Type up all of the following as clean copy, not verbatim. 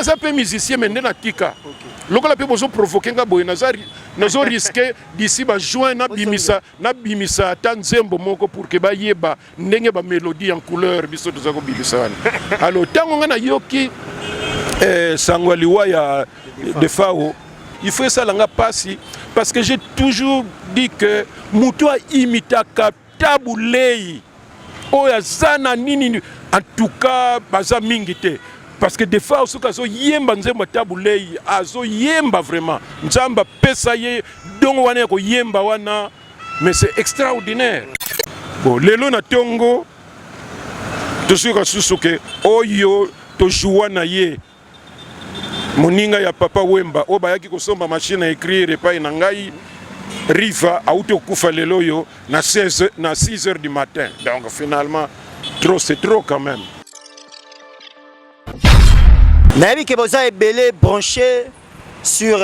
naza pe musicien mais ndena tika lokola pe bozo provoquer nga boye nazo risquer d'ici ba juin na bimisa ta nzembo moko pour que ba yeba ndenge ba mélodie en couleur biso to zako bilisana alors tango nga na yoki sangwaliwa ya de Fao il faut ça langa passi parce que j'ai toujours dit que muto imita kaptabulei oya zana nini en tout cas baza mingite parce que des fois aussi kazo yemba nzemba tabulei azo yemba vraiment nzamba pesa ye dongo wana ko yemba wana mais c'est extraordinaire bon lelo na tongo to suka susuke oyo to jouana ye moninga ya papa Wemba o bayaki kosomba machine à écrire pa na ngai riva auto kufa lelo yo na 6h du matin donc finalement trop c'est trop quand même. Nabi que vous avez belé branché sur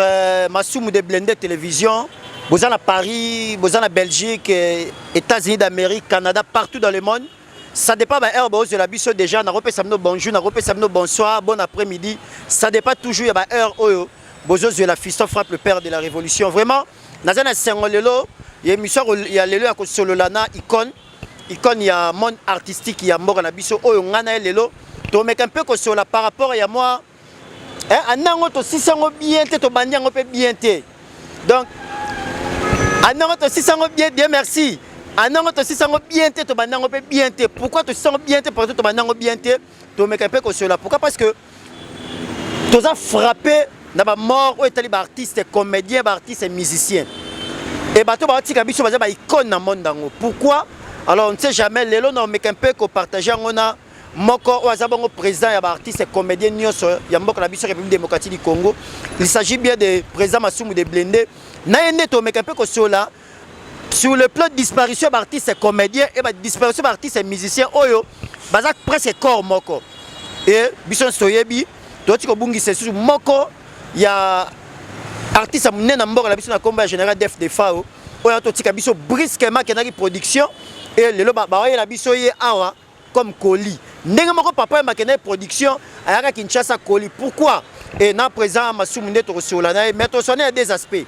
Masumu de Blende Télévision. Vous êtes à Paris, vous êtes à Belgique, États-Unis d'Amérique, Canada, partout dans le monde. Ça dépend de l'heure de la biso déjà. On a repris samedi bonjour, on a repris samedi bonsoir, bon après-midi. Ça dépend toujours de l'heure où vous avez la fiston frappe le père de la révolution. Vraiment, dans un sengolelo, il y a lelo à solo lana icône. Icône, il y a monde artistique, il y a mort à la biso. Oh, on a lelo. Tu mets un peu que sur la par rapport à moi. Un an to 600 bien te to bandian bien te. Donc un an to 600 bien Dieu merci. Un an to 600 bien te to bandian bien te. Pourquoi tu 600 bien te pour to bandian bien te? Tu mets un peu que sur la. Pourquoi? Parce que tu as frappé dans la mort où est allé artiste, comédien, artiste, musicien. Et bah tu vas dire que tu vas icône dans le monde. Pourquoi? Alors on ne sait jamais. Les lots on met un peu que partager on a Moko Ouazabongo président et artiste et comédien Nyoso Yambok la République démocratique du Congo. Il s'agit bien de président Masumu de Blende. Naende to meka peu sur le plan de disparition d'artistes et comédiens et disparition d'artistes et musiciens oyo bazak presque corps moko. Et bison soyebi doti ko bungi c'est sur moko ya artiste amune na mboko la biso na combat général def de Fao oyo to tika biso brusquement kenaki production et lelo ba la biso ye awa comme colis. Ndenge moko papa makene production ayaka Kinshasa colis. Pourquoi? Et na présent Masumu nde to solana mais to sonné à des aspects.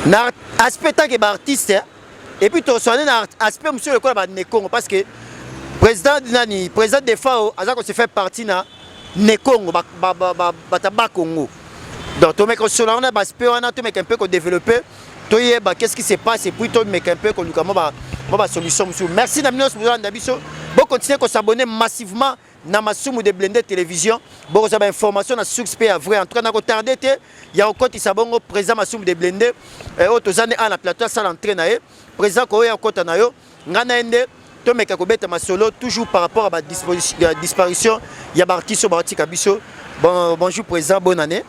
Na aspect tant que artiste et puis to sonné na aspect monsieur le quoi ba Nekongo parce que président nani président de FAO azako se fait partie na Nekongo ba Congo. Donc to meko solana ba aspect on a to meko un peu ko développer to yeba qu'est-ce qui se passe et puis to meko un peu ko lukamo ba solution monsieur. Merci na minos pour na biso. Bon continuer à s'abonner massivement na Masumu de Blende Télévision. Bon vous avez information na Suxp à vrai en tout cas na ko tarder te il y a encore s'abonner président Masumu de Blende otozane à la plateau ça l'entraîne na président ko ya kota na yo ngana ende to meka ko beta masolo toujours par rapport à la disparition il y a artiste batika biso. Bon bonjour président, bonne année.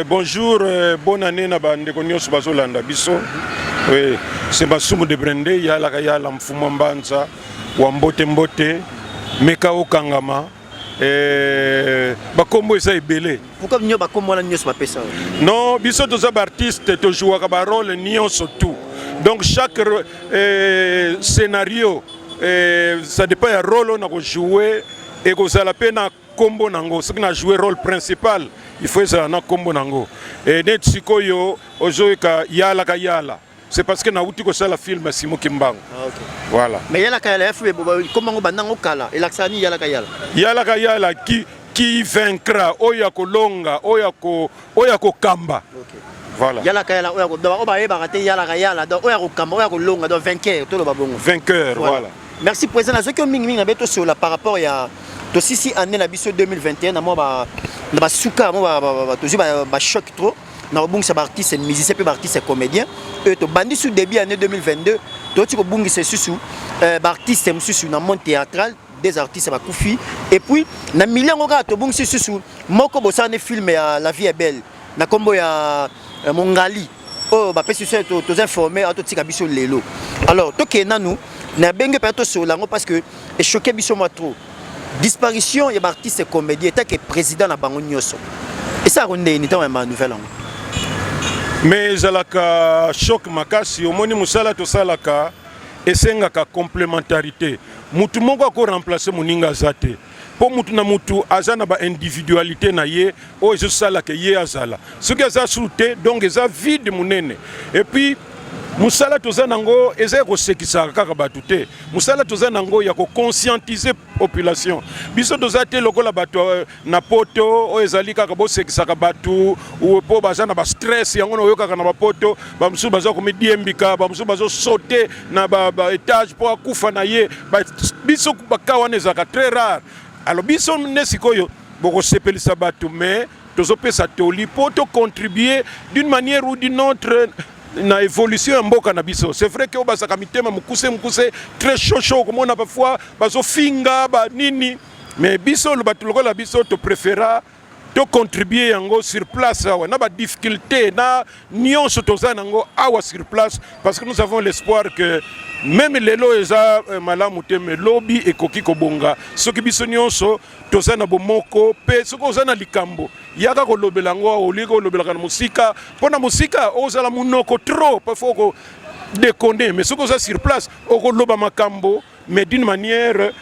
Bonjour, bonne année na bande ko nyos bazolanda biso. Oui, c'est Masumu de Blende ya la mfumo mbanza Wambote mbote meka okangama bakombo esa ebele. Pourquoi nyo bakombo la nyos ba pesa? Non, biso toza artiste to jouaka ba rôle nyonso tout. Donc chaque scénario ça dépend ya rôle on a jouer et ko sala pena kombo nango, ce qui na jouer rôle principal, il faut ça na kombo nango. Et net sikoyo ozoika yala ka yala. C'est parce que na outi ko sala film Simo Kimbangu. Ah, okay. Voilà. Mais yala kayala FB comment on banango kala et l'axani yala kayala. Yala kayala qui vaincra oyako longa oyako kamba. Okay. Voilà. Yala kayala oyako do ba yeba raté yala kayala do oyako kamba oyako longa do vainqueur to lo babongo. Vainqueur voilà. Merci président na zoko mingi na beto sur la par rapport ya to sisi année na biso 2021 na mo ba suka mo ba to ba choc trop. Na bungi sa artiste musicien pe artiste comédien et to bandi sous début année 2022 to ti ko bungi se susu artiste mususu na monde théâtral des artistes ba kufi et puis na million ngoka to bungi susu moko bosane film ya La vie est belle na kombo ya Mongali oh ba pesi to informer to tika biso lelo alors to ke nanu na benge pe to solango parce que et choqué biso moi trop disparition ya artiste comédien tant que président na bango nyoso et ça ronde ni tant ma nouvelle. Mais zalaka choc makasi omoni musala to salaka esengaka complémentarité mutu moko ko remplacer moninga zate po mutu na mutu aza na ba individualité na ye o ezo sala ke ye azala soki aza sute donc eza vide munene et puis musala toza nango eza kosekisaka kaka bato te musala toza nango ya conscientiser population biso toza te lokola bato na poto o ezali kaka bosekisaka bato po baza na ba stress yango na oyokaka na bapoto bamusu baza komidiembika bamusu bazo sauter na ba étage po akufa na ye biso baka wana ezaka très rare alors biso ne sikoyo bokosepelisa bato mais tozopesa toli po to contribuer d'une manière ou d'une autre na évolution ya mboka na biso. C'est vrai que o basaka mitema mukuse très chaud comme on a parfois bazo finga ba nini mais biso le bato lokola biso to préféra to contribuer yango sur place awa na ba difficulté na nyonso toza nango awa sur place parce que nous avons l'espoir que même lelo eza malamu te me lobi ekoki kobonga soki biso nyonso toza na bomoko pe soki oza na likambo yaka kolobela ngo oliko kolobelaka na musika mpona musika ozala munoko trop parfois ko déconner mais soki oza sur place okoloba makambo mais d'une manière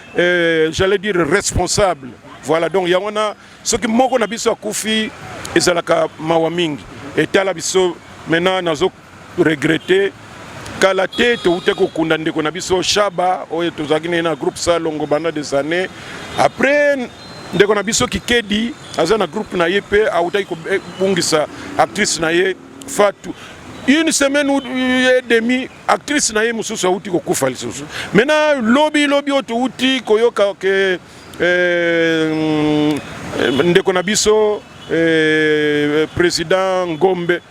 j'allais dire responsable. Voilà donc yangona soki moko na biso akufi ezalaka mawa mingi etala biso maintenant nazo regretter kala te toute kokunda ndeko na biso Shaba oyo tozaki na groupe Salongo banda des années après ndeko na biso Kikedi aza na groupe na ye pe autaki kobungisa actrice na ye Fatou une semaine ou demi actrice na ye mususu auti kokufa lisusu maintenant lobby oto uti koyoka ke ndeko na biso président Ngombe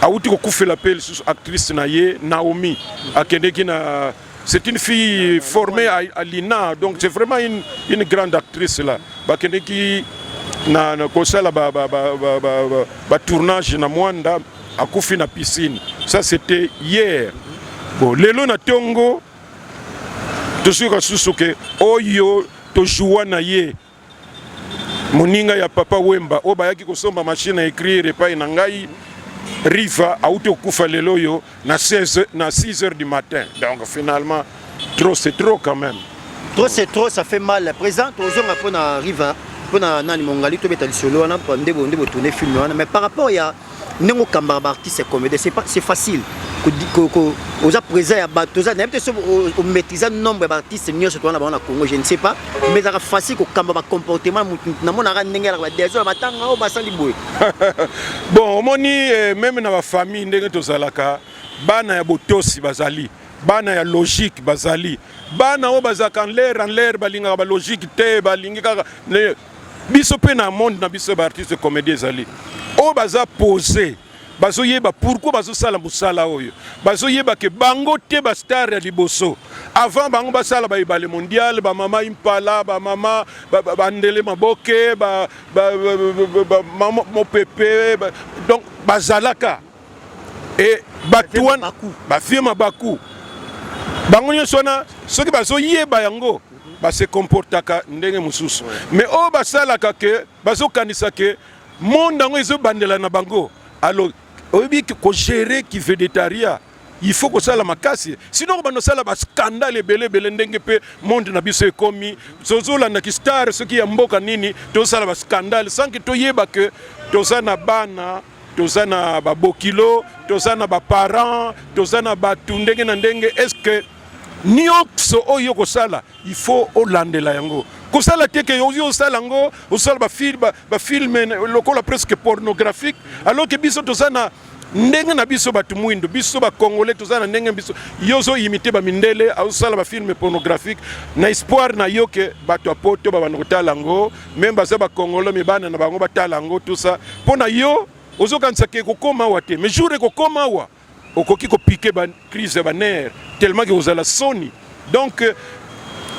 auti kokufela pe lisusu actrice na ye Naomi akendeki na c'est une fille formée à l'INA donc c'est vraiment une grande actrice là bakendeki na kosala ba tournage na Mwanda akufi na piscine ça c'était hier bon lelo na tongo tosuka susuke oyo tojuwa na ye moninga ya papa Wemba o bayaki kosomba machine à écrire epai na ngai Riva auto kufa lelo yo na 6h du matin donc finalement trop c'est trop quand même trop c'est trop ça fait mal présent tozonga pona Riva pona nani mongali to beta lisolo na pande bonde tourner film mais par rapport ya nengo kamba artiste comédien c'est facile aux présents ya bato za na peut-être au maîtriser nombre d'artistes nyonso to na ba na Congo je ne sais pas mais ça facile ko kamba ba comportement na mona ra ndengela ba dezo matanga o basali boy bon omoni même na ba famille ndenge tozalaka bana ya botosi bazali bana ya logique bazali bana o bazaka en l'air balinga ba logique te balingi kaka biso pe na monde na biso ba artiste comédien zali o baza posé bazo yeba pourquoi bazo sala musala oyo bazo yeba ke bango te ba star ya liboso avant bango basala ba ibale mondial ba mama impala ba mama bandele maboke ba mama mopepe donc bazalaka et batuan ba firma baku bango nyonso na soki bazo yeba yango ba se comportaka ndenge mususu mais o basalaka ke bazo kanisa ke monde ngo ezo bandela na bango alors oyebi ko gérer qui végétarien il faut que ça la makasi sinon bano sala ba scandale belé ndenge pe monde na biso ekomi zozola na kistar ce qui ya mboka nini to sala ba scandale sans que to yeba que to sana bana to sana ba bokilo to sana ba parents to sana ba tundenge na ndenge est-ce que nyokso oyo ko sala il faut olandela yango ko sala te ke yo sala ngo o sala ba film lokola presque pornographique alors que biso to sana ndenge na biso batu mwindo biso ba congolais to sana ndenge biso yozo imiter ba mindele au sala ba film pornographique na espoir na yo ke batu apoto ba banokotala ngo même ba ba congolais me bana na bango batala ngo tout ça pona yo ozo kanisa ke kokoma wate mais jour ko koma wa okoki ko piquer ba crise ba nerf tellement que vous avez la soni donc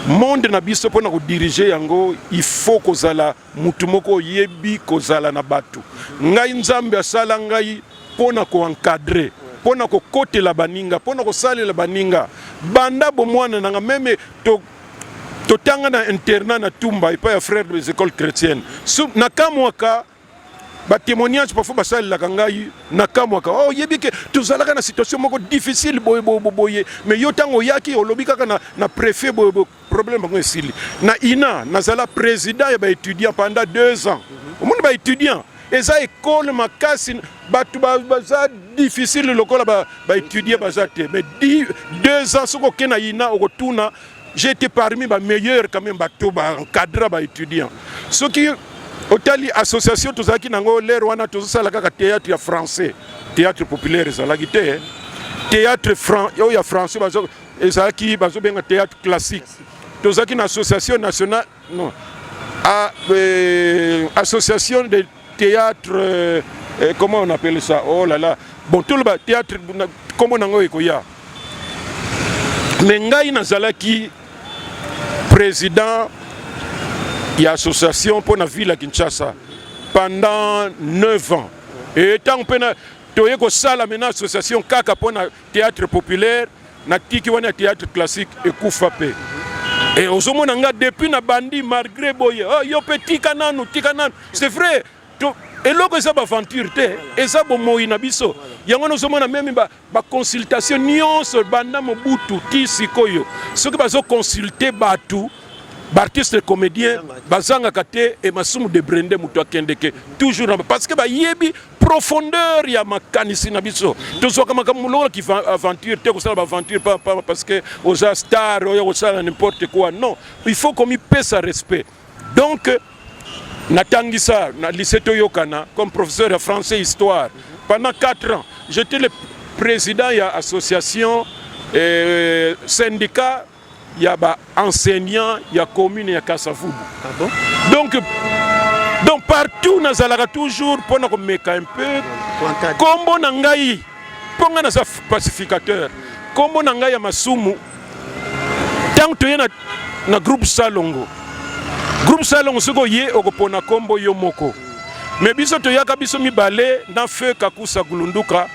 monde na biso pona ko diriger yango il faut ko zala mutu moko yebi ko zala na batu ngai nzambe asala ngai pona ko encadrer pona ko kote la baninga pona ko salela baninga banda bo mwana nanga meme to tanga na internat na Tumba et pas ya frère des écoles chrétiennes na kamwaka ba témoignage parfois basali la kangai na kamwaka oh yebike tozalaka na situation moko difficile boye mais yo tango yaki olobi kaka na préfet problème bango esili na ina nazala président ya ba étudiant pendant 2 ans omoni ba étudiant eza école makasi batu baza difficile lokola ba étudier baza te mais 2 ans soko kena ina okotuna j'ai été parmi les meilleurs quand même bateau encadré ba étudiants ce qui otali association tozaki nango l'air wana tozosala kaka théâtre ya français théâtre populaire ezalaki te théâtre ya français bazo ezalaki bazobenga théâtre classique tozaki une association nationale non association de théâtre comment on appelle ça oh là là bon tout le théâtre comment nango ekoya mais ngai nazalaki président de l'association pour la ville de Kinshasa pendant 9 ans. Et tant que tu as une association pour le théâtre populaire, le théâtre classique et Koufapé. Et aux hommes, depuis na bandi, malgré Boye, oh, yo petit canan, c'est vrai. Et là, c'est une aventure, et ça, c'est un inabiso. Il y a même une consultation, nuance, banda mobutu, tisikoyo. Ceux qui ont consulté Batou, artiste comédien, bazanga kate et masumu de brende muto akendeke toujours parce que ba yebi profondeur ya makanisi na biso tozoka makamulolo qui aventure te ko sala aventure pas parce que aux stars ou ça n'importe quoi non il faut qu'on y paie sa respect donc natangisa na lycée Toyokana comme professeur de français histoire pendant 4 ans j'étais le président de l'association syndicat. Il y a des enseignants, il y a des communes, il y a Kassavubu. Ah bon? Donc partout, nous allons toujours pour nous mettre un peu. Comme Nangaï, pour nous pacificateur, comme Nangaï Masumu, tant que tu es dans le groupe Salongo. Groupe Salongo, c'est que tu es au Kombo Yomoko. Mais biso to yaka biso mi balé na feu Kakusa Gulunduka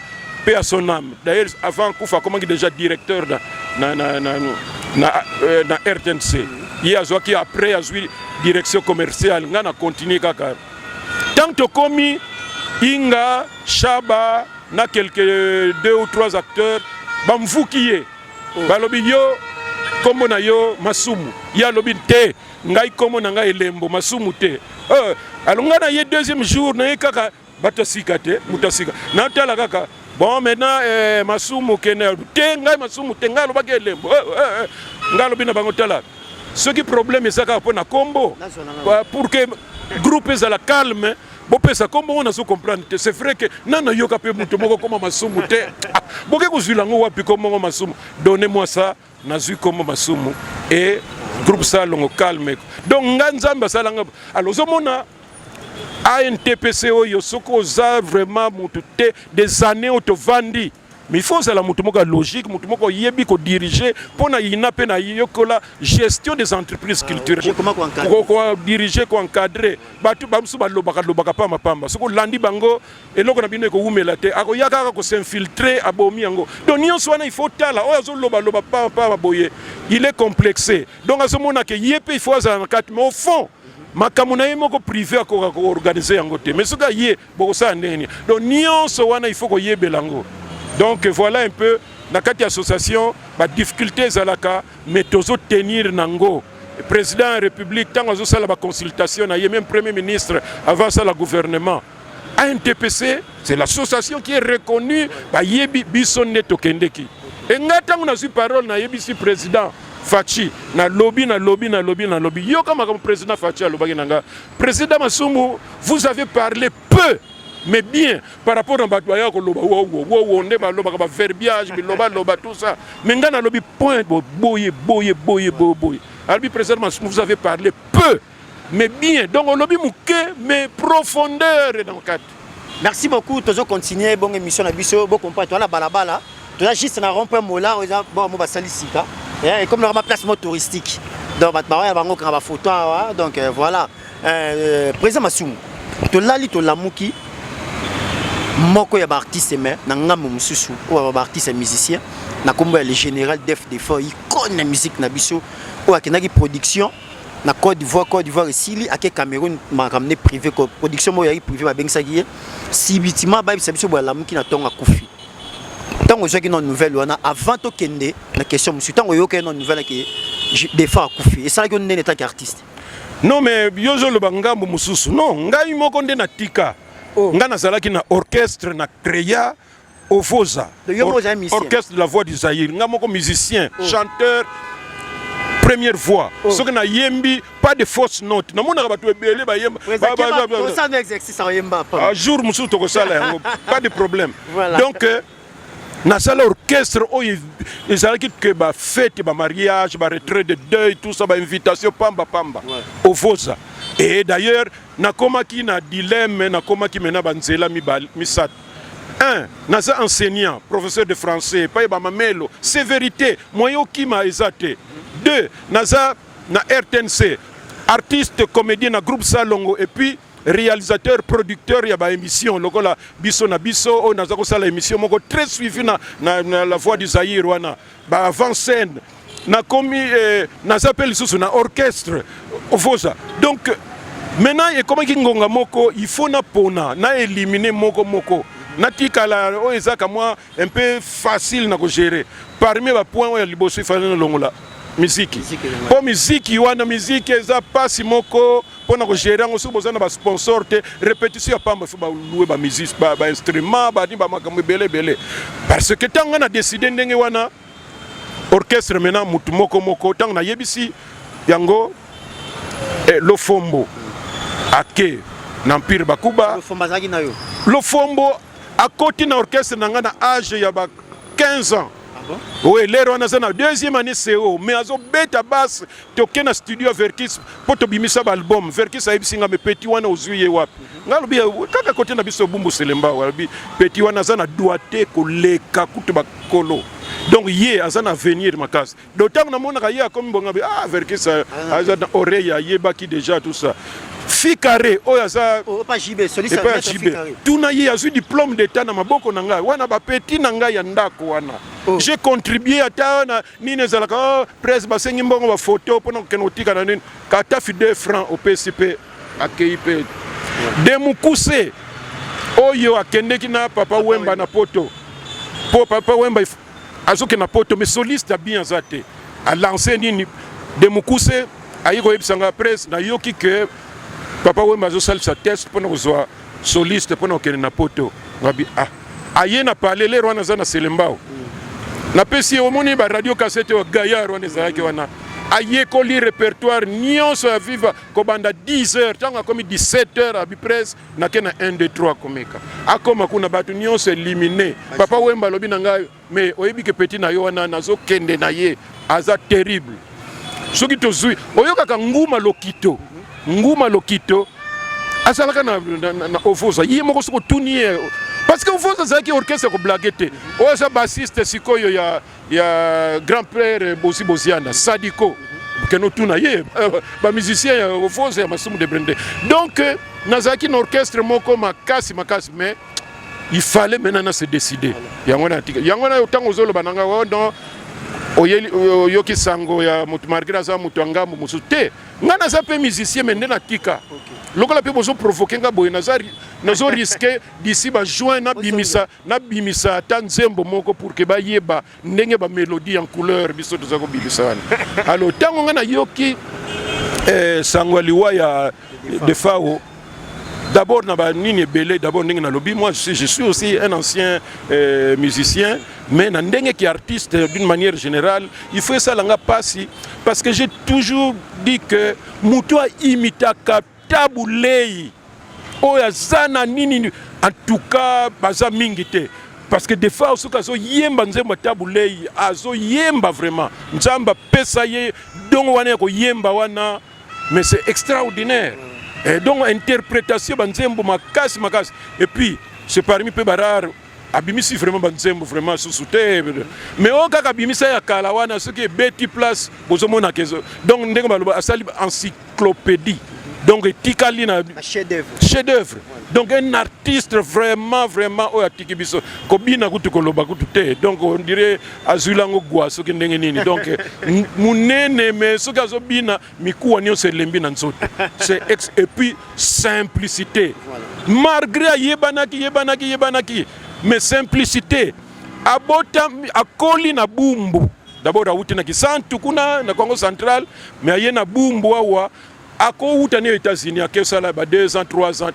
paix à son âme. D'ailleurs avant Koufa comment déjà directeur na RTNC. Il y a qui après a joué direction commerciale ngana continuer kaka. Tant que komi Inga Shaba na quelques 2 ou 3 acteurs bamvukiye. Balobi yo kombo na yo Masumu. Ya lobi te ngai kombo na ngai Lembo Masumu te. Alors on a eu deuxième jour na kaka batasika te mutasika. Na tala kaka bon maintenant Masumu kene te ngai Masumu te ngai lobaki Lembo. Ngai lobi na bango tala. Ce qui problème est ça pour na combo pour que groupe est à la calme. Bon ça comment on a su comprendre c'est vrai que nana yoka pe muto moko comme Masumu te. Boke kuzulango wapi comme Masumu. Donnez-moi ça nazu comme Masumu et groupe Salongo calme. Donc nganzamba salanga alors zomona ANTPCO yosoko za vraiment mutu te des années autovandi. Mais il faut ça la mutu moko logique, mutu moko yebi ko diriger pour na ina pe na yokola gestion des entreprises culturelles. Comment diriger ko encadrer. Batu bamsu balobaka pa mapamba. Soko landi bango eloko na bino ko umela te. Ako yaka ko s'infiltrer abomi yango. Donc nyonso wana il faut tala oyo zo loba pa boye. Il est complexé. Donc à ce moment que yepe il faut ça en quatre mais au fond makamuna yemo ko privé ko organiser yango te. Mais ce gars yé boko sa ndeni. Donc nyonso wana il faut ko yebelango. Donc voilà un peu dans cette association, la difficulté est là, mais toujours tenir Nango. Le président de la République, tant que la consultation, il y a même Premier ministre avant ça, le gouvernement. ANTPC, c'est l'association qui est reconnue par Yebi Bissonne Tokendeki. Et quand on a eu parole, on a eu le président Fachi, na lobby. Yo comme président Fachi, président Masumu, vous avez parlé peu. Mais bien, par rapport à Batouaya, on est verbiage, tout ça. Mais on a lobby point, boye. Alors, président, vous avez parlé peu, mais bien. Donc, on lobby mouké, mais profondeur dans le cadre. Merci beaucoup, toujours continuer, bonne émission à Bisso, bon comprendre, toi la balabala, tu as juste un rond-point mola, bon, moi, salicita, et comme le placement touristique. Donc, on va photo, donc voilà. Président Masumu, tu l'as lu, tu l'as mouki. Moko ya ba artiste mais na ngamu mususu o ba artiste musicien na kombo ya le général def de fort icône na musique na biso o akenaki production na Côte d'Ivoire esili ake Cameroun ma ramené privé ko production mo ya privé ba bengisa ki si bitima ba biso bo la muki na tonga kufi tant que vous une nouvelle avant to kende la question monsieur tant que vous une nouvelle qui défend Koufi et ça que on est tant qu'artiste. Non mais yozo le bangambo mususu non ngai moko nde na tika nga nazalaki na orchestre na créa Ofoza orchestre de la voix du Zaïre nga moko musicien chanteur première voix ce que na yembi pas de fausse note na mona bato ebele ba yemba ça un exercice en yemba un jour mususu to ko sala yango pas de problème donc na sala orchestre ezalaki que ba fête ba mariage ba retrait de deuil tout ça ba invitation pamba Ofoza et d'ailleurs na komaki na dilemme na komaki mena banzela misat un naza enseignant professeur de français pa ba mamelo sévérité moyo kima ezate deux naza na RTNC artiste comédien na groupe Salongo et puis réalisateur producteur ya ba émission lokola biso na biso o naza ko sala émission moko très suivi na la voix du Zaïre wana ba avant scène na komi naza appelle sous na orchestre Ofoza donc maintenant et comment kingonga moko il faut na pona na éliminer moko natika la o ezaka moi un peu facile na ko gérer parmi ba point ya liboso ifana na longola musique po musique wana musique eza pasi moko pona ko gérer ngo suboza na ba sponsor te répétition pamba faut ba louer ba musique ba instrument ba ni ba makambo belé parce que tanga na décider ndenge wana orchestre maintenant mutu moko tanga na yebisi yango lo fombo ake n'empire bakuba lo fombo à côté na orchestre nanga na âge ya ba 15 ans. Oui, l'heure on a na deuxième année CO mais azo beta basse toke na studio Verkis poto bimisa album Verkis a ibisinga me petit wana ozuye wapi ngalobi kaka côté na biso bumbu selemba wabi petit wana za na doité ko leka kutu bakolo donc yé azana venir makasi d'autant na mona ka yé comme bonga Verkis aza na oreille yeba ki déjà tout ça Fikare oyaza pas JB soliste tout na yé azu diplôme d'état na maboko na ngai wana ba petit na ngai ya ndako wana j'ai contribué à ta nini zalaka presse basengi mbongo ba photo pona kenotika na nini kata fi 2 francs au PCP AKIP de mukuse oyo akendeki na papa Wemba na poto po papa Wemba azoke na poto mais soliste bien zate a lancé nini de mukuse ayiko ebisanga presse na yoki que papa Wemba zo salisa test pona kozwa soliste pona okene na poto ngabi aye na palele rwana za na selembao na pesi omoni ba radio cassette wa Gaillard wana ezalaki wana ayekoli répertoire nyonso ya viva kobanda 10h tanga komi 17h abi presse na kena 1 2 3 komeka akoma kuna batu nyonso éliminé papa Wemba lobi na ngai mais oyebi ke petit na yo wana nazo kende na ye aza terrible soki tozui oyokaka nguma lokito asalaka na Ofoza ye moko soko tunie parce que Ofoza zaki orchestre ko blaguete oza bassiste sikoyo ya grand-père Bosiana Sadiko keno tuna ye ba musicien ya Ofoza ya Masumu de Brende donc nazaki na orchestre moko makasi mais il fallait maintenant se décider yangona yotango zolo bananga donc oyoki sango ya mutu margira za mutu angambo musu te ngana za pe musicien mais ndena tika lokola pe bozo provoquer nga boye nazo risquer d'ici ba juin na bimisa ta nzembo moko pour que ba yeba ndenge ba mélodie en couleur biso tozako bimisa wana alors tango ngana yoki sango liwa ya de fao d'abord na ba nini belé d'abord ndenge na lobi moi je suis aussi un ancien musicien mais na ndenge qui artiste d'une manière générale il faut ça langa passi parce que j'ai toujours dit que muto imita tabulei oya zana nini en tout cas baza mingite parce que des fois osoka zo yemba nzemba tabulei azo yemba vraiment nzamba pesa ye dongo wana ko yemba wana mais c'est extraordinaire. Et donc interprétation banzembo makasi et puis c'est parmi peu barar abimisi vraiment banzembo vraiment sous-souté mais o kaka bimisa ya kalawana ce qui est Betty Place bozomona kezo donc ndenge baloba asali encyclopédie donc tikali na chef d'œuvre donc un artiste vraiment o atiki biso kobina kutu koloba kutu te donc on dirait azulango gwa ce qui ndenge nini donc munene mais ce kazo bina mikuwa nyo se lembi na nzoto c'est et puis simplicité malgré yebanaki mais simplicité abota akoli na bumbu d'abord awuti na Kisantu kuna na Congo central mais aye na bumbu awa akouta ne États-Unis akesala ba 2 ans 3 ans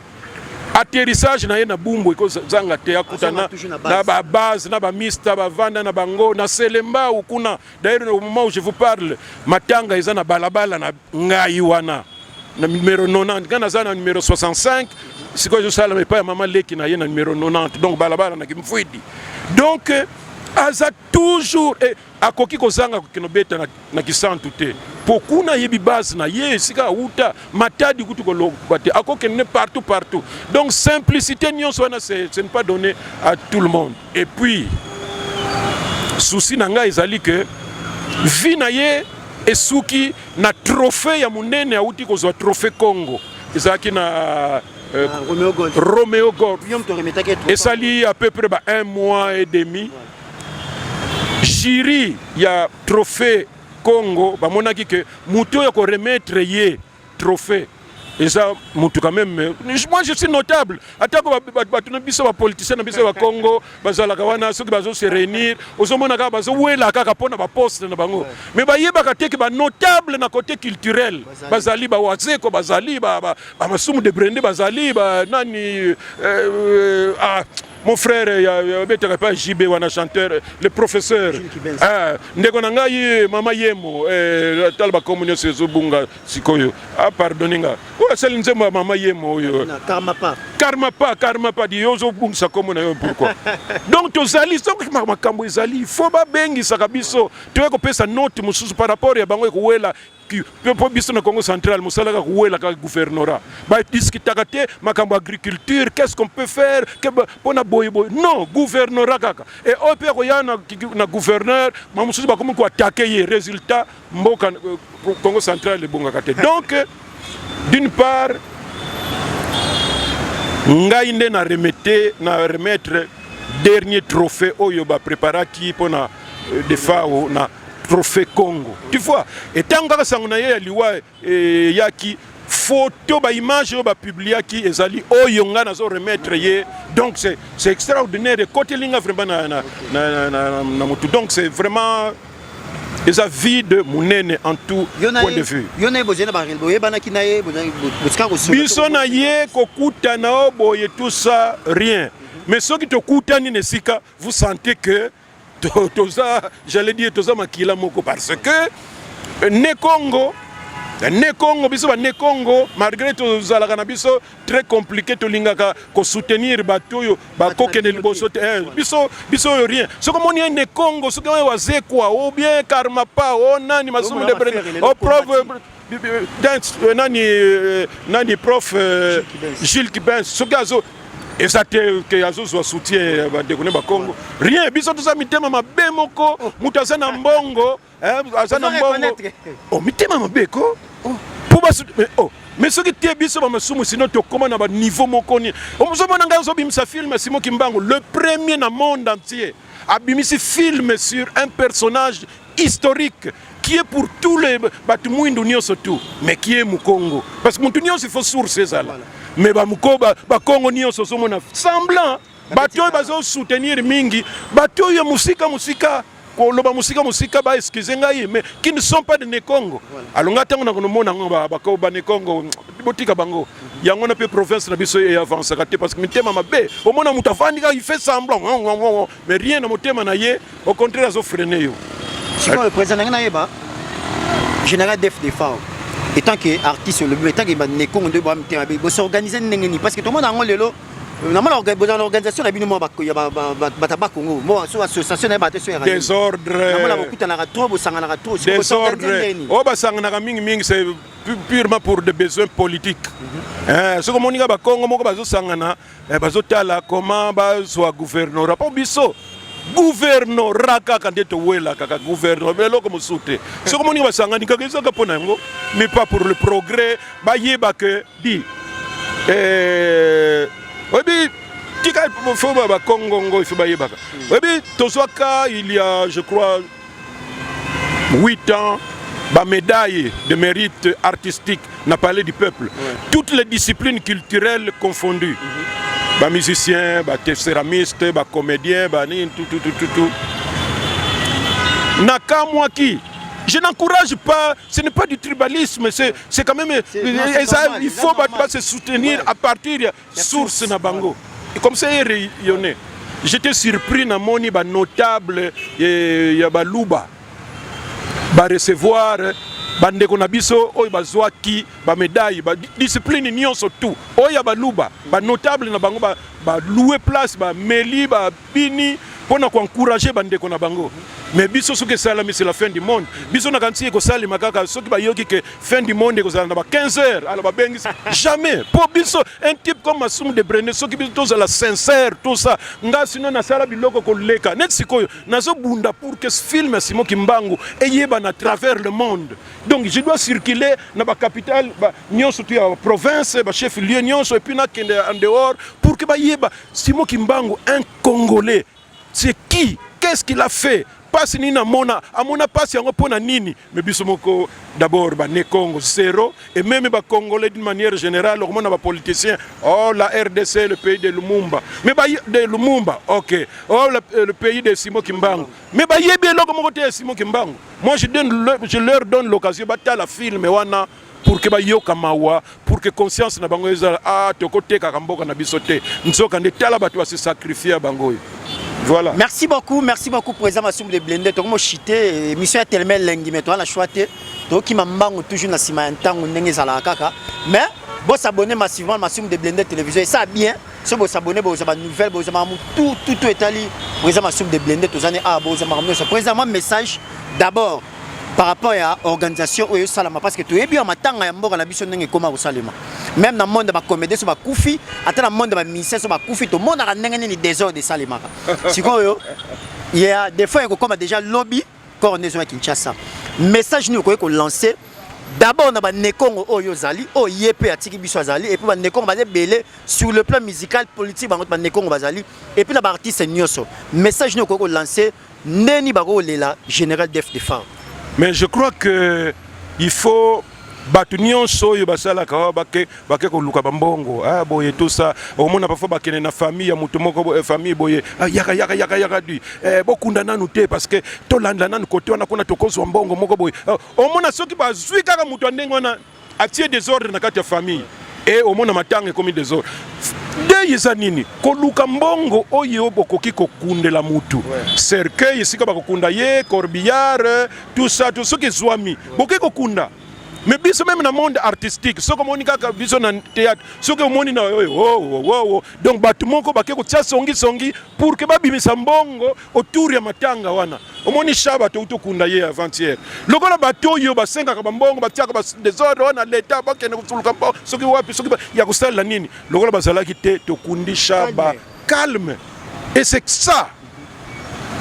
atterrissage na ye na bumbu iko zanga te akutana na ba base na ba mista ba vanda na bango na Selemba ukuna d'ailleurs au moment où je vous parle matanga eza na balabala na ngai wana na numéro 90 kana za na numéro 65 siko je sala mais pas maman leki na ye na numéro 90 donc balabala na kimfuidi donc aza toujours akoki kozanga kinobeta na Kisantu te pokuna yebi base na ye sika uta matadi kutu kolobate akoki ne partout donc simplicité nyonso wana c'est ne pas donné à tout le monde et puis souci nanga ezali que vi na ye esuki na trophée ya munene auti kozwa trophée Congo ezaki na Roméo Gold et ça lie à peu près 1 mois et demi jury ya trophée Congo bamonaki que muto ya ko remettre ye trophée et ça mutu quand même moi je suis notable atako batuna biso ba politiciens na biso ba Congo bazala kawana soki bazo se réunir ozomona ka bazo wela kaka pona ba poste na bango mais ba yeba ka teki ba notable na côté culturel bazali ba wazeko bazali ba masumu de Brende bazali ba nani mon frère, il y a pas JB, wana chanteur, le professeur. Ndeko na ngai mama yemo, talba communion sezobunga sikoyo. Ah pardonninga. O sel nzemba mama yemo yo. Karma pas di yozo bunga sa communion pourquoi. Donc tozali donc makambo ezali, il faut ba bengi sakabiso. Tu ko pesa note mususu par rapport ya bango ekuwela pour biso na Congo central musalaka kuwela ka gouvernorat. Ba discutaka te makambo agriculture, qu'est-ce qu'on peut faire que pona non, gouvernorat kaka. Et au pire, il y a un gouverneur, je ne sais pas comment attaquer les résultats au Congo central et Bongakate. Donc, d'une part, Ngaïne na remettre dernier trophée au Yoba préparati pour na defao na trophée Congo. Tu vois, et tant que ça on a eu yaki photo ba image ba publier qui ezali oyonga na zo remettre ye donc c'est extraordinaire et côté linga vraiment na mutu donc c'est vraiment les avis de Munene en tout point de vue biso na ye kokuta na boye tout ça rien mais ceux qui te kutani nesika vous sentez que toza j'allais dire toza makila moko parce que ne Congo, biso ba ne Congo, malgré tout zalaka na biso très compliqué to lingaka ko soutenir batoyo ba kokene liboso te biso rien. Ce comme on y ne Congo, ce que waze quoi ou bien karma pa o nani masumu de brene o prof nani prof Gilles Kibens ce gazo et ça que yazo soit soutien ba dekone ba Congo rien biso tout ça mitema mabe moko mutaza na mbongo azana mbongo oh mitema mabe ko pour ba mais ce qui était biso ba masumu sinon to comment na ba niveau moko ni omuzomona ngazo bimisa film Simon Kimbangu le premier na monde entier abimisi film sur un personnage historique qui est pour tous les batumwindu nyonso tout mais qui est mu Congo parce que mutu nyonso il faut source ça là mais ba mukoba ba Congo nyonso somona semblant bato bazo soutenir mingi bato ya musika koloba musika ba excusez ngai mais qui ne sont pas de ne Congo alonga tango na konomona ba ko ba ne Congo botika bango yango na pe province na biso et avance kate parce que mitema mabe au mona mutafandi il fait semblant mais rien na motema na ye au contraire azo freiner yo sinon le président na yeba général Def Defao étant que artiste le but étant que ne Congo de ba mitema be s'organiser ndengeni parce que tout le monde en lelo normalement l'organisation la bino ba bataba Congo moi so association na bateso ya désordre normalement beaucoup na trop bo sangana trop désordre o ba sangana mingi c'est purement pour des besoins politiques ce que moninga ba Congo moko bazo sangana bazo tala comment ba so gouvernorat pas biso gouvernorat kaka ndeto wela kaka gouvernorat mais comme souté ce que moninga ba sangani kaka ça pona ngo mais pas pour le progrès ba yeba que di oui, tika faut ba Congo ngo il faut ba yebaka. Oui, tozwaka il y a je crois 8 ans ba médaille de mérite artistique na Palais du Peuple. Toutes les disciplines culturelles confondues. ba musicien, ba céramiste, ba comédien, ba tout. Nakamwa qui je n'encourage pas, ce n'est pas du tribalisme, c'est quand même il faut se soutenir à partir de source na bango. Et comme ça rayonné. J'étais surpris na moni ba notable ya ba luba ba recevoir bandeko na biso oyo bazwaki ba médaille ba discipline nyonso tout oyo ba luba ba notable na bango ba louer place ba meli ba bini pour encourager bandeko na bango. Mais biso soki salami c'est la fin du monde. Biso na kanti ko sali makaka soki ba yoki que fin du monde ko sala na ba 15 heures ala ba bengi jamais. Pour biso un type comme Masumu de Brene soki biso to la sincère tout ça. Nga sino na sala biloko ko leka. Net sikoyo nazo bunda pour que ce film Simon Kimbangu eyeba na travers le monde. Donc je dois circuler na ba capitale ba nyonso tu ya province ba chef lieu nyonso et puis na kende en dehors pour que ba yeba Simon Kimbangu un Congolais. C'est qui? Qu'est-ce qu'il a fait? Passe ni na mona, amona passe yango pona nini. Mais bisomoko d'abord ba ne Congo zéro et même ba Congolais d'une manière générale, on a ba politiciens. Oh la RDC le pays de Lumumba. Mais ba de Lumumba, OK. Oh le pays de Simon Kimbangu. Mais ba yebé loko moko te Simon Kimbangu. Moi je leur donne l'occasion ba ta la film wana pour que ba yoka mawa pour que conscience na bango ezala to côté ka mboka na bisote. Nzoka ndetala ba to se sacrifier bango. Voilà. Merci beaucoup, président Masumu de Blende. Tu as chité, mission est tellement longue, mais tu as choisi. Tu as toujours na sima ntango ndenge zala kaka. Mais bon s'abonner massivement Masumu de Blende télévision et ça bien. Si vous s'abonnez, vous avez des nouvelles, vous avez tout étalé. Président Masumu de Blende, vous avez président message d'abord par rapport à l'organisation où salama parce que tu es bien matanga ya mboka na biso ndenge koma usalema. Même dans le monde de la comédie, sur la koufi, dans le monde de la ministère, sur la koufi, tout le monde a un désordre de salima. Il y a des fois, il y a déjà lobby, quand on est sur Kinshasa. Message nous qu'on lancer. D'abord, on a des Nekongo Oyozali, Oyepe Atiki Biswazali, et puis on a des Nekongo belé sur le plan musical, politique, on a des Nekongo Bazali, et puis on a des artistes Nyoso. Message nous qu'on lancer, Neni Baro Lela, général d'Ef de Far. Mais je crois que il faut. Batu nyonso yo basala ka bake ko luka bambongo boye tout ça au mona parfois bakene na famille ya mutu moko famille boye yaka du bokunda nanu te parce que to landa nanu côté wana kuna tokozwa mbongo moko boye au mona soki bazwi kaka mutu ndenge wana atie désordre na kati ya famille et au mona matanga comme désordre de yesa nini ko luka mbongo oyo bokoki ko kundela mutu cercueil isika bakokunda ye corbillard tout ça tout ce qui zwami bokoki ko kunda. Mais biso même dans le monde artistique, ce comme on dit biso dans théâtre, ce que on dit na donc batumo ko bakeko tia songi pour que babimisa mbongo autour ya matanga wana. Omoni shaba to kunda ye avant-hier. Lokola bato yo basenga ka mbongo batia ka désordre wana l'état bakene kutuluka mbongo soki wapi soki ya kusala nini. Lokola bazalaki te to kundi shaba calme. Et c'est ça.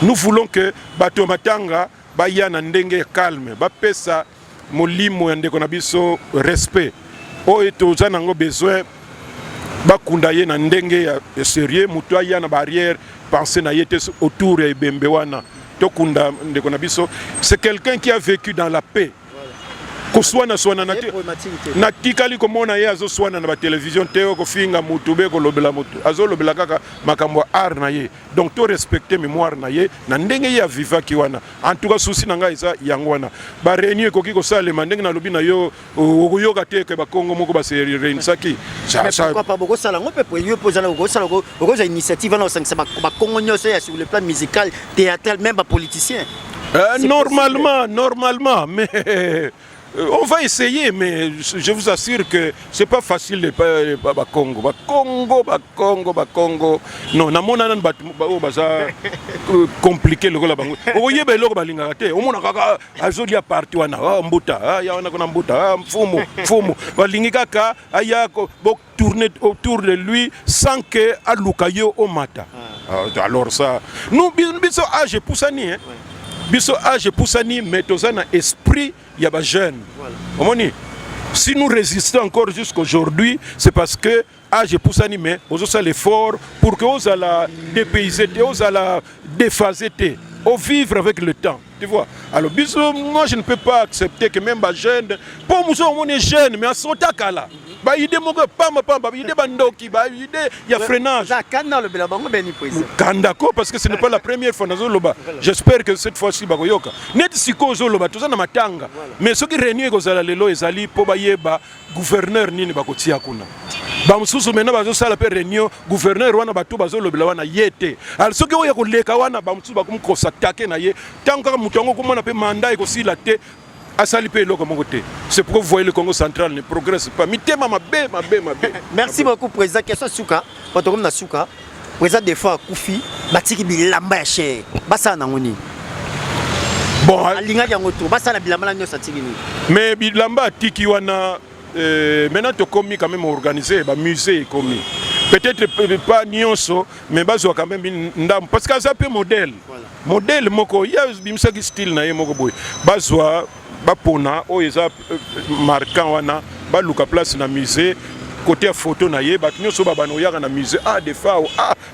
Nous voulons que bato matanga bayana ndenge calme, ba pesa molimo ya ndeko na biso respect oyo toza nango besoin bakunda ye na ndenge ya sérieux mutu aya na barrière penser na yete autour ya ibembe wana tokunda ndeko na biso c'est quelqu'un qui a vécu dans la paix koswana swana na tikali komona ye azo swana na ba télévision teo ko finga mutu be ko lobela mutu azo lobela kaka makambo art na ye donc to respecter mémoire na ye na ndenge ya viva ki wana en tout cas souci na nga isa yango wana ba réunion ko kiko salema ndenge na lobi na yo okoyoka te ke ba Congo moko ba se réunisaki ça pourquoi pas boko sala ngo pe yo poza na ko sala ko za initiative na osangisa ba Congo nyoso ya sur le plan musical théâtral même ba politicien normalement mais on va essayer, mais je vous assure que c'est pas facile de pas Congo. Congo. Non, na mona nan baza compliqué le gola bango. Oye be loko balinga te. O mona kaka azoli parti wana. Mbuta, ya wana kuna mbuta, mfumu. Balingi kaka aya ko tourner autour de lui sans que alukayo o mata. Alors ça, nous biso âge poussani hein. Biso âge poussani mais tozana esprit y a des jeunes. Voilà. Si nous résistons encore jusqu'à aujourd'hui, c'est parce que âge poussani mais on a l'effort pour que vous allez dépayser, vous allez déphaser, au vivre avec le temps. Tu vois. Alors biso, moi je ne peux pas accepter que même les jeunes, pour nous on est jeunes mais à son takala. ba idée moko pamba ba idée bandoki ba idée ya freinage kanda le bela bango beni président kandako parce que ce n'est pas la première fois nazo loba j'espère que cette fois-ci bakoyoka net siko zo loba toza na matanga mais soki réunion ekozala lelo ezali po bayeba gouverneur nini bakotia kuna ba mususu mena bazosala pe réunion gouverneur wana bato bazolobela wana yete alors soki oya koleka wana ba mususu bakumkosatake na ye tant kaka mutu yango komona pe mandat ekosila te asali pe eloko moko te c'est pourquoi vous voyez le Congo central ne progresse pas mitema mabe. Merci beaucoup président question suka bato comme na suka président des fois kufi batiki bilamba ya cher basa na ngoni bon alinga yango to basa na bilamba na nyosa tiki ni mais bilamba tiki wana maintenant tu commis quand même organisé ba musée commis peut-être pas nyonso mais bazo quand même ndam parce que ça peut modèle moko ya bimsa ki style na ye moko boy bazwa bapona o eza marquant wana ba luka place na musée côté photo na ye bato nyonso babano yaka na musée des fois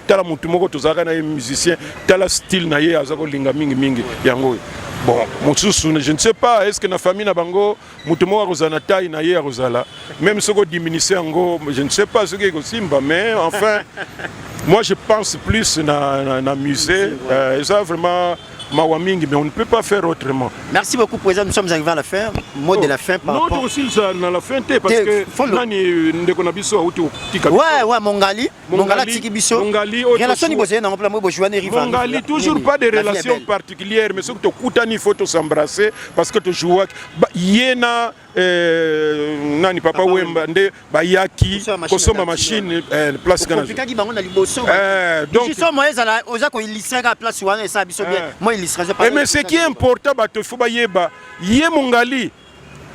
tala mutu moko tozaka na ye musicien tala style na ye azako linga mingi yango. Bon, je ne sais pas, est-ce que la famille n'a pas de taille na ye rozala même si on diminue je ne sais pas ce que c'est mais enfin moi je pense plus na musée et ça vraiment Mawaming, mais on ne peut pas faire autrement. Merci beaucoup, président. Nous sommes arrivés à la fin. Mot de la fin par rapport... Non, aussi, ça, à la fin, parce que... Ouais, Mongali. Mongali, Tikibiso. Mongali, toujours pas de relations particulières, mais surtout, il faut s'embrasser, parce que tu joues... Yéna... nani papa wemba nde bayaki kosoma machine place kana donc mais ce qui est important bato faut bayeba yé mongali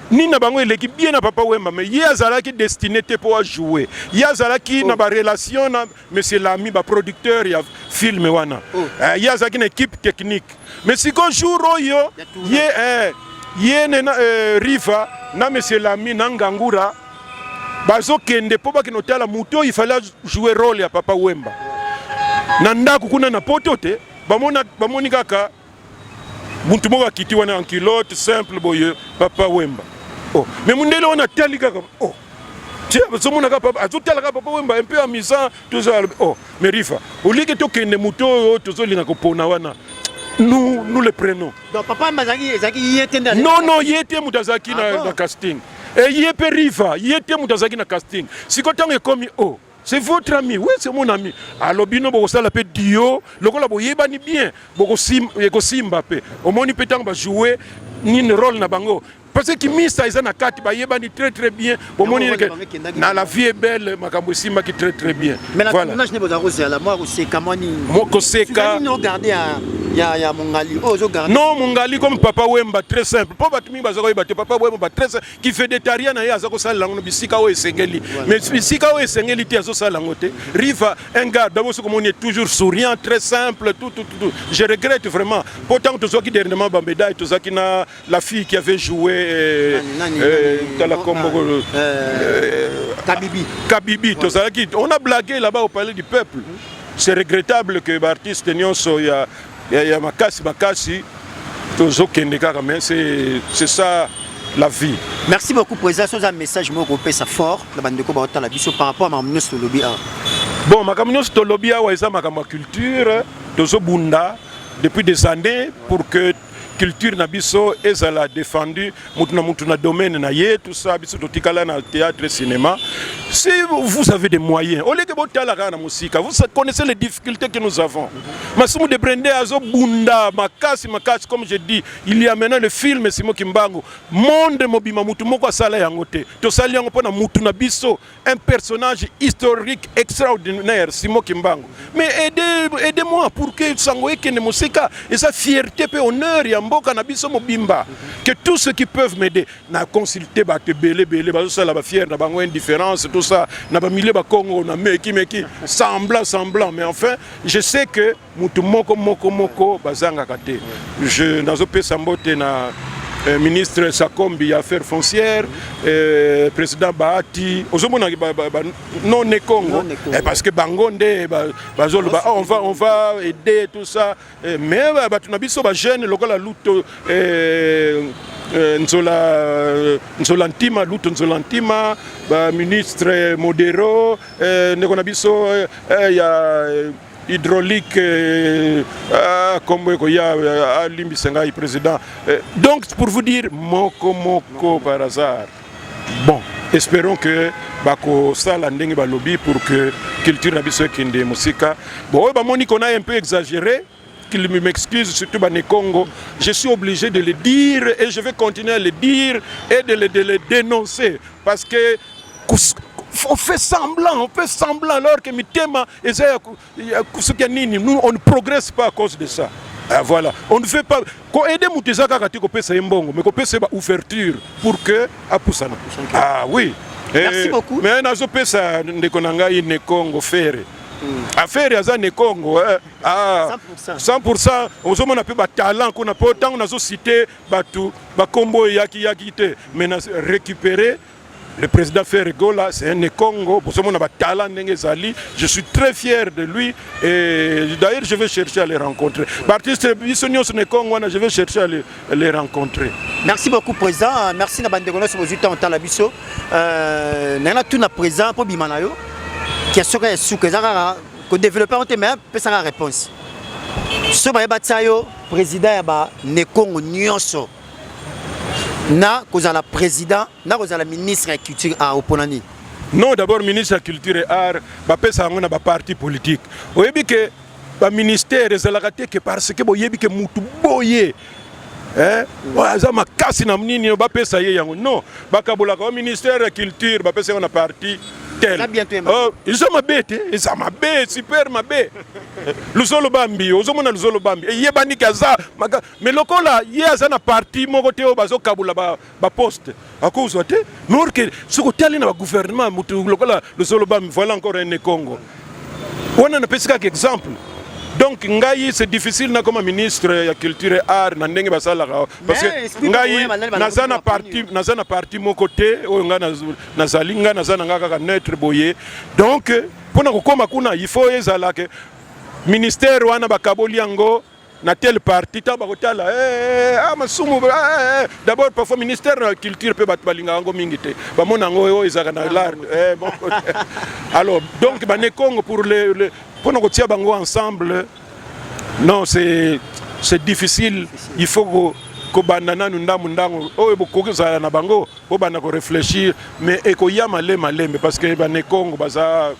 ni na bango eleki bien na papa wemba mais yé azalaki destiné te pour jouer yé azalaki na ba relation na monsieur l'ami ba producteur ya film wana yé azalaki na équipe technique mais si qu'on joue royo yé Riva na monsieur l'ami na Ngangura bazo kende po bakino tala muto il fallait jouer rôle ya papa wemba na ndako kuna na poto te bamoni kaka muntu moko akiti wana en culotte simple boye papa wemba mais mundele wana tali kaka tiens somona kaka azotala kaka papa wemba un peu amusant tout ça mais Riva olike to kende muto tozolinga kopona wana nous le prenons. Donc papa Mazaki yete non yete mutazaki na casting. Et yete Riva, yete mutazaki na casting. Si quand on est comme c'est votre ami, oui c'est mon ami. Alors bino boko sala pe dio, lokola boyeba ni bien, boko simba pe. Au moins ni pétang ba jouer ni rôle na bango. Parce que Misa ils ont quatre bayeba ni très bien. Au moins na la vie est belle, makambo simba qui très bien. Mais la tournage ne pas rose la moi c'est kamani. Moko seka. Nous regarder ya Mongali. Non Mongali comme papa Wemba très simple. Pas batimi bazako yeba papa Wemba très simple qui fait des tarias na ya azako sala lango bisika o esengeli. Mais bisika o esengeli ti azo sala ngote. Riva un gars d'abord comme on est toujours souriant, très simple tout. Je regrette vraiment. Pourtant tout ça qui dernièrement Bambeda et tout ça qui na la fille qui avait joué Kabibi, on a blagué là-bas au palais du peuple. C'est regrettable que l'artiste Nyonso y a Makasi, mais c'est ça la vie. Merci beaucoup président. C'est un message ça fort par rapport à ma Tolobi. Bon, ma Tolobi a ma culture, bunda depuis des années pour que culture na biso ezala défendu mutuna domaine na ye tout ça biso totikala na théâtre cinéma si vous avez des moyens au lieu que botala kana musika vous connaissez les difficultés que nous avons masumu de Brende azo bunda makasi comme je dis il y a maintenant le film Simo Kimbangu monde mobima mutu moko sala yango te to sali yango pona mutu na biso un personnage historique extraordinaire Simo Kimbangu mais aidez-moi pour que sango ekene musika et sa fierté pe honneur ya mboka na biso mobimba que tous ceux qui peuvent m'aider na consulter ba te belé ba ça la ba fier na bango indifférence tout ça na ba milieu ba Congo na meki semblant mais enfin je sais que mutu moko bazanga kate je nazo pesa mbote na ministre Sakombi affaires foncières, président Bahati, non ne Congo, parce que Bangonde, on va aider tout ça, mais tu n'as pas jeune, local lutte. Nzolantima, lutte Nzolantima, ministre Modero, Nekonabiso, il y a hydraulique, comme il y a Limbisenga, président. Donc, pour vous dire, moko par hasard. Bon, espérons que Bako Sala Ndenge Balobi pour que culture Nabiso Kinde Musika. Bon, Monique, on a un peu exagéré. Qu'il m'excuse, surtout Bané Congo, je suis obligé de le dire et je vais continuer à le dire et de le dénoncer parce que on fait semblant alors que nous on ne progresse pas à cause de ça. Ah, voilà, on ne fait pas. Quand aider Moutezaka Kati ko pesa mbongo, mais ko pesa ba ouverture pour que apusana. Ah oui. Merci beaucoup. Mais nazo pesa ndekonanga ine Congo faire. Affaire ya za ne Congo 100%. Ozomona pe ba talent qu'on a pas autant on a cité batu ba combo yaki te mais récupérer le président Ferregola, c'est un Congo. Je suis très fier de lui et d'ailleurs je vais chercher à les rencontrer. Je vais chercher à les rencontrer. Merci beaucoup président. Merci na bande kono sur temps en biso. Nana tout na président pour bimanayo. Qui a sauvé sous que ça que développeur on te met peut ça réponse. Ce ba batsayo président ba ne Congo nyonso. Na cause la président, na cause la ministre de la culture à Oponani. Non, d'abord ministre de la culture et art, ba pesa ngona ba parti politique. Oyebi ke ba ministère ezalaka que parce que boyebi ke mutu boye. Waza makasi na mnini ba pesa ye yango. Non, ba kabola ko ministère de la culture ba pesa ngona parti tel. Oh, ils sont mabete, ils sont mabé, super mabé. Luzolo Bambi, ozomona Luzolo Bambi. Et yebani kaza, mais lokola yeza na parti moko te bazo kabula ba poste. Akuzwa te, mais que ce côté ali na gouvernement mutu lokola Luzolo Bambi voilà encore un Congo. On a pesika exemple. Donc ngai c'est difficile na comme ministre de la culture et art na ndenge basala parce que ngai nazana parti mon côté o nga nazalinga nazana ngaka neutre boye. Donc pona kokoma kuna il faut ezala que ministère wana bakaboli yango na tel parti ta bakotala masumu d'abord parfois ministère de la culture peut battre balinga yango mingite ba mona ngo ezaka na l'art bon. Alors donc bané Congo pour le pour nous tirer bango ensemble, non c'est difficile. Il faut que banana nundamundango oh beaucoup ça na bango oh bana ko réfléchir mais eko ya malé parce que bané Congo baza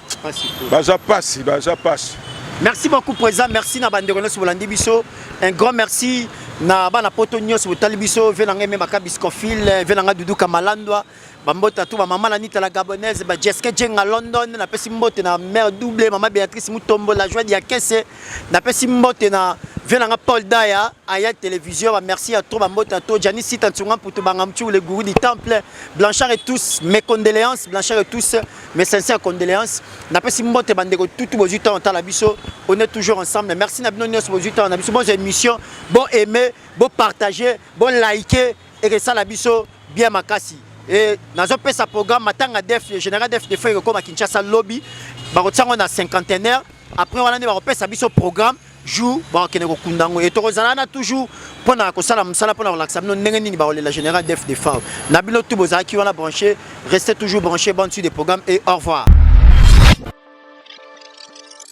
passe. Merci beaucoup président, merci na bande kono Bolandi biso. Un grand merci na bana poto nyos Botali biso venanga même Biscofil venanga Dudu Kamalandwa. Bambota tout maman la nita la gabonaise ba Jessica Jenga London na pesi mbote na mère double maman Béatrice Mutombo la joie dia kesse na pesi mbote na venanga Paul Daya aya télévision merci à tout bambota to Janice Tantunga pour tout bangamtu le gourou du temple Blanchard et tous mes condoléances Blanchard et tous mes sincères condoléances na pesi mbote bandeko tout bozuta on la biso on est toujours ensemble merci na bino nyos bozuta na biso bonne émission bon aimer bon partager bon liker et que ça la biso bien makasi. Et dans un peu sa programme, matanga def général def de faire comme à Kinshasa lobby, on a cinquantenaire. Après on a un programme jour bon keneko kundango et tozana toujours pona ko sala msala pona relaxa non nengeni ba la général def de faire. Na bino tout bozaki on a branché, restez toujours branchés bon dessus des programmes et au revoir.